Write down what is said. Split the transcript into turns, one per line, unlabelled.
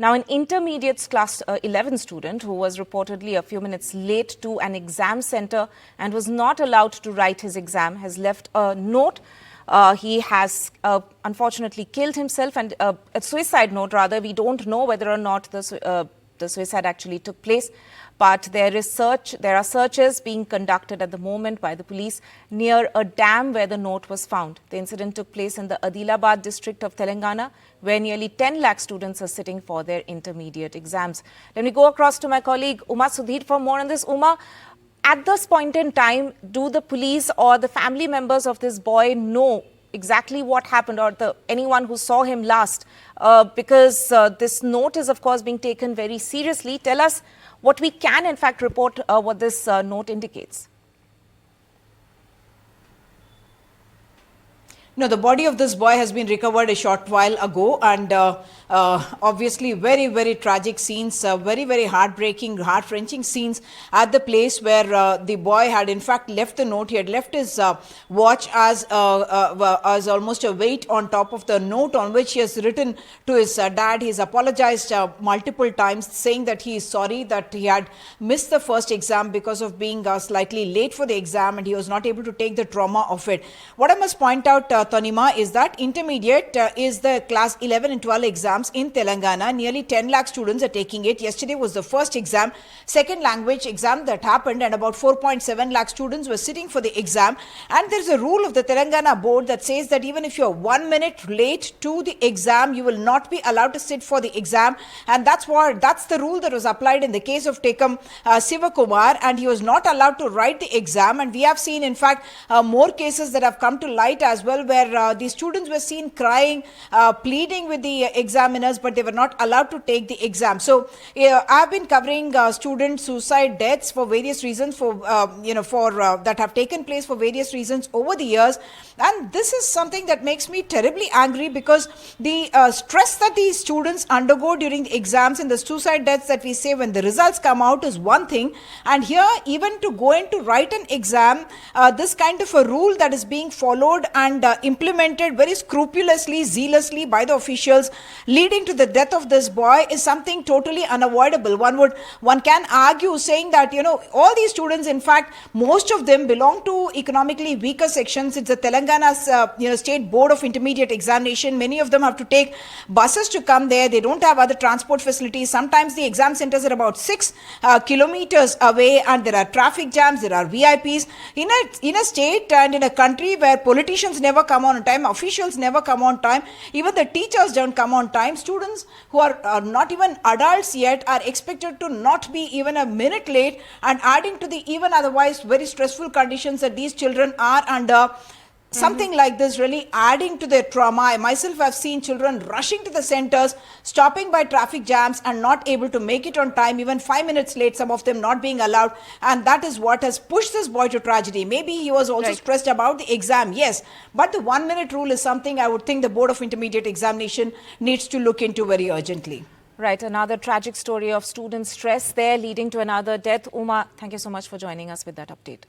Now, an intermediate class 11 student who was reportedly a few minutes late to an exam center and was not allowed to write his exam has left a note. He has unfortunately killed himself, and a suicide note rather. We don't know whether or not the suicide actually took place, but there are searches being conducted at the moment by the police near a dam where the note was found. The incident took place in the Adilabad district of Telangana, where nearly 10 lakh students are sitting for their intermediate exams. Let me go across to my colleague Uma Sudhir for more on this. Uma, at this point in time, do the police or the family members of this boy know exactly what happened, or anyone who saw him last? Because this note is, of course, being taken very seriously. Tell us what we can, in fact, report what this note indicates.
No, the body of this boy has been recovered a short while ago, and obviously very, very tragic scenes, very, very heartbreaking, heart-wrenching scenes at the place where the boy had in fact left the note. He had left his watch as almost a weight on top of the note, on which he has written to his dad. He has apologized multiple times, saying that he is sorry that he had missed the first exam because of being slightly late for the exam, and he was not able to take the trauma of it. What I must point out, Tanima, is that intermediate is the class 11 and 12 exams in Telangana. Nearly 10 lakh students are taking it. Yesterday was the first exam, second language exam that happened, and about 4.7 lakh students were sitting for the exam. And there's a rule of the Telangana board that says that even if you're 1 minute late to the exam, you will not be allowed to sit for the exam. And that's the rule that was applied in the case of Tekum Siva Kumar, and he was not allowed to write the exam. And we have seen, in fact, more cases that have come to light as well, where the students were seen crying, pleading with the examiners, but they were not allowed to take the exam. So I've been covering student suicide deaths for various reasons, that have taken place for various reasons over the years. And this is something that makes me terribly angry, because the stress that these students undergo during the exams and the suicide deaths that we say when the results come out is one thing. And here, even to go in to write an exam, this kind of a rule that is being followed and implemented very scrupulously, zealously by the officials, leading to the death of this boy, is something totally unavoidable. One can argue, saying that, all these students, in fact, most of them belong to economically weaker sections. It's the Telangana State Board of Intermediate Examination. Many of them have to take buses to come there. They don't have other transport facilities. Sometimes the exam centers are about 6 kilometers away, and there are traffic jams, there are VIPs. In a state and in a country where politicians never come on time, officials never come on time, even the teachers don't come on time, students who are not even adults yet are expected to not be even a minute late, and adding to the even otherwise very stressful conditions that these children are under. Something like this really adding to their trauma. I myself have seen children rushing to the centers, stopping by traffic jams and not able to make it on time, even 5 minutes late, some of them not being allowed. And that is what has pushed this boy to tragedy. Maybe he was also stressed about the exam, yes. But the 1 minute rule is something I would think the Board of Intermediate Examination needs to look into very urgently.
Right, another tragic story of student stress there leading to another death. Uma, thank you so much for joining us with that update.